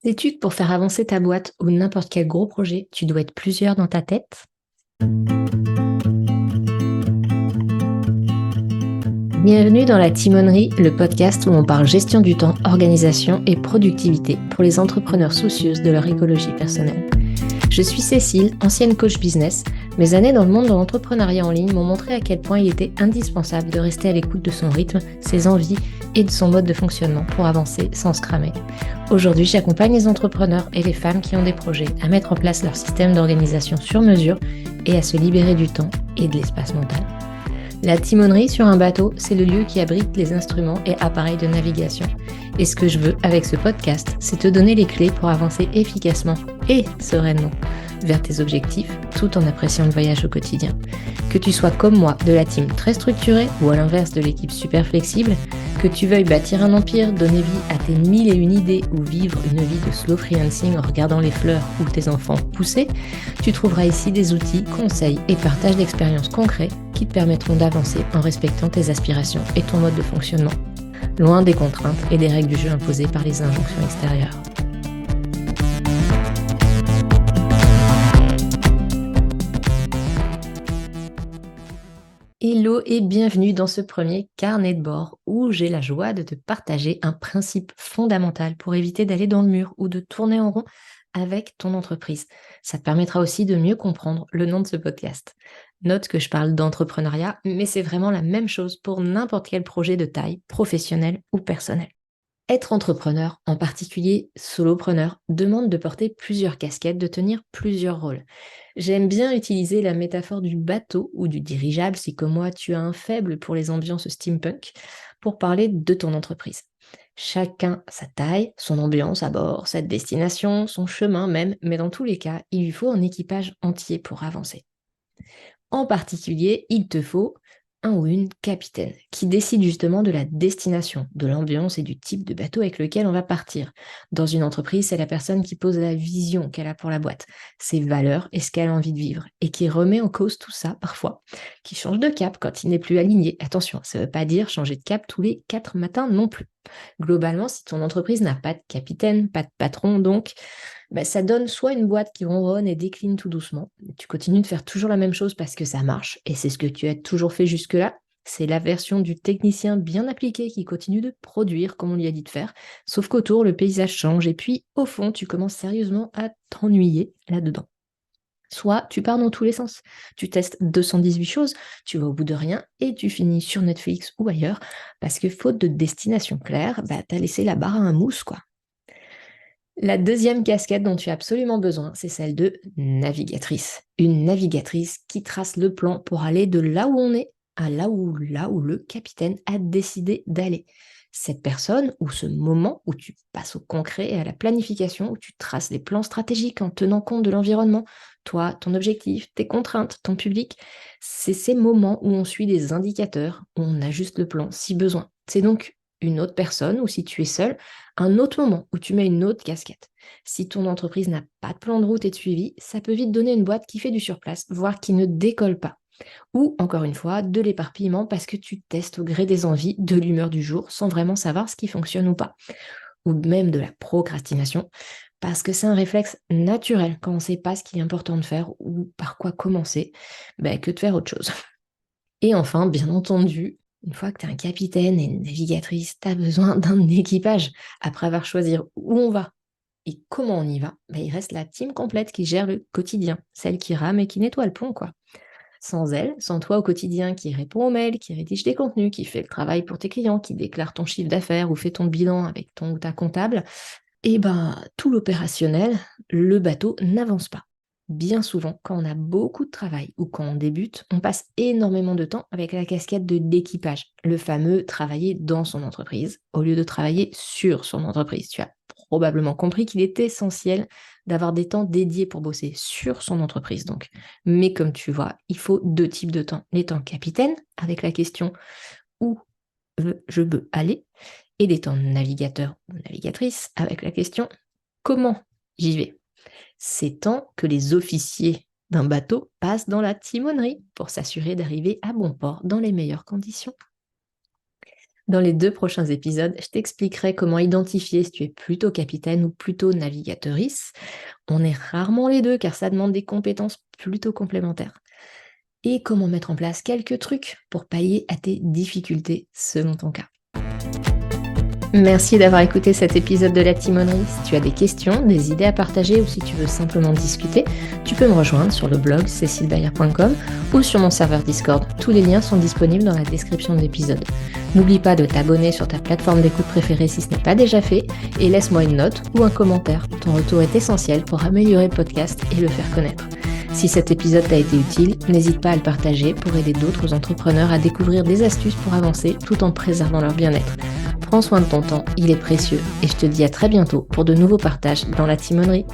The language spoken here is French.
Sais-tu que pour faire avancer ta boîte ou n'importe quel gros projet, tu dois être plusieurs dans ta tête? Bienvenue dans la Timonerie, le podcast où on parle gestion du temps, organisation et productivité pour les entrepreneurs soucieuses de leur écologie personnelle. Je suis Cécile, ancienne coach business. Mes années dans le monde de l'entrepreneuriat en ligne m'ont montré à quel point il était indispensable de rester à l'écoute de son rythme, ses envies et de son mode de fonctionnement pour avancer sans se cramer. Aujourd'hui, j'accompagne les entrepreneurs et les femmes qui ont des projets à mettre en place leur système d'organisation sur mesure et à se libérer du temps et de l'espace mental. La timonerie sur un bateau, c'est le lieu qui abrite les instruments et appareils de navigation. Et ce que je veux avec ce podcast, c'est te donner les clés pour avancer efficacement et sereinement vers tes objectifs, tout en appréciant le voyage au quotidien. Que tu sois comme moi, de la team très structurée ou à l'inverse de l'équipe super flexible, que tu veuilles bâtir un empire, donner vie à tes 1001 idées ou vivre une vie de slow freelancing en regardant les fleurs ou tes enfants pousser, tu trouveras ici des outils, conseils et partages d'expériences concrets qui te permettront d'avancer en respectant tes aspirations et ton mode de fonctionnement, loin des contraintes et des règles du jeu imposées par les injonctions extérieures. Hello et bienvenue dans ce premier carnet de bord où j'ai la joie de te partager un principe fondamental pour éviter d'aller dans le mur ou de tourner en rond avec ton entreprise. Ça te permettra aussi de mieux comprendre le nom de ce podcast. Note que je parle d'entrepreneuriat, mais c'est vraiment la même chose pour n'importe quel projet de taille, professionnel ou personnel. Être entrepreneur, en particulier solopreneur, demande de porter plusieurs casquettes, de tenir plusieurs rôles. J'aime bien utiliser la métaphore du bateau ou du dirigeable si comme moi tu as un faible pour les ambiances steampunk pour parler de ton entreprise. Chacun sa taille, son ambiance à bord, sa destination, son chemin même, mais dans tous les cas, il lui faut un équipage entier pour avancer. En particulier, il te faut un ou une capitaine qui décide justement de la destination, de l'ambiance et du type de bateau avec lequel on va partir. Dans une entreprise, c'est la personne qui pose la vision qu'elle a pour la boîte, ses valeurs et ce qu'elle a envie de vivre, et qui remet en cause tout ça parfois, qui change de cap quand il n'est plus aligné. Attention, ça ne veut pas dire changer de cap tous les 4 matins non plus. Globalement, si ton entreprise n'a pas de capitaine, pas de patron, donc ça donne soit une boîte qui ronronne et décline tout doucement. Tu continues de faire toujours la même chose parce que ça marche et c'est ce que tu as toujours fait jusque-là. C'est la version du technicien bien appliqué qui continue de produire comme on lui a dit de faire. Sauf qu'autour, le paysage change et puis, au fond, tu commences sérieusement à t'ennuyer là-dedans. Soit tu pars dans tous les sens. Tu testes 218 choses, tu vas au bout de rien et tu finis sur Netflix ou ailleurs parce que faute de destination claire, t'as laissé la barre à un mousse, quoi. La deuxième casquette dont tu as absolument besoin, c'est celle de navigatrice. Une navigatrice qui trace le plan pour aller de là où on est à là où le capitaine a décidé d'aller. Cette personne ou ce moment où tu passes au concret et à la planification, où tu traces les plans stratégiques en tenant compte de l'environnement, toi, ton objectif, tes contraintes, ton public, c'est ces moments où on suit des indicateurs, où on ajuste le plan si besoin. C'est donc une autre personne ou si tu es seul, un autre moment où tu mets une autre casquette. Si ton entreprise n'a pas de plan de route et de suivi, ça peut vite donner une boîte qui fait du surplace, voire qui ne décolle pas. Ou, encore une fois, de l'éparpillement parce que tu testes au gré des envies, de l'humeur du jour, sans vraiment savoir ce qui fonctionne ou pas. Ou même de la procrastination, parce que c'est un réflexe naturel quand on ne sait pas ce qu'il est important de faire ou par quoi commencer, que de faire autre chose. Et enfin, bien entendu, une fois que tu es un capitaine et une navigatrice, tu as besoin d'un équipage. Après avoir choisi où on va et comment on y va, il reste la team complète qui gère le quotidien, celle qui rame et qui nettoie le pont, quoi. Sans elle, sans toi au quotidien qui répond aux mails, qui rédige des contenus, qui fait le travail pour tes clients, qui déclare ton chiffre d'affaires ou fait ton bilan avec ton ou ta comptable, tout l'opérationnel, le bateau n'avance pas. Bien souvent, quand on a beaucoup de travail ou quand on débute, on passe énormément de temps avec la casquette de l'équipage, le fameux travailler dans son entreprise au lieu de travailler sur son entreprise. Tu as probablement compris qu'il est essentiel d'avoir des temps dédiés pour bosser sur son entreprise. Donc, mais comme tu vois, il faut 2 types de temps. Les temps capitaine, avec la question où je veux aller, et des temps navigateur ou navigatrice, avec la question comment j'y vais. C'est temps que les officiers d'un bateau passent dans la timonerie pour s'assurer d'arriver à bon port dans les meilleures conditions. Dans les 2 prochains épisodes, je t'expliquerai comment identifier si tu es plutôt capitaine ou plutôt navigatrice. On est rarement les deux car ça demande des compétences plutôt complémentaires. Et comment mettre en place quelques trucs pour pallier à tes difficultés selon ton cas. Merci d'avoir écouté cet épisode de La Timonerie. Si tu as des questions, des idées à partager ou si tu veux simplement discuter, tu peux me rejoindre sur le blog cecilebayer.com ou sur mon serveur Discord. Tous les liens sont disponibles dans la description de l'épisode. N'oublie pas de t'abonner sur ta plateforme d'écoute préférée si ce n'est pas déjà fait et laisse-moi une note ou un commentaire. Ton retour est essentiel pour améliorer le podcast et le faire connaître. Si cet épisode t'a été utile, n'hésite pas à le partager pour aider d'autres entrepreneurs à découvrir des astuces pour avancer tout en préservant leur bien-être. Prends soin de ton temps, il est précieux et je te dis à très bientôt pour de nouveaux partages dans la timonerie.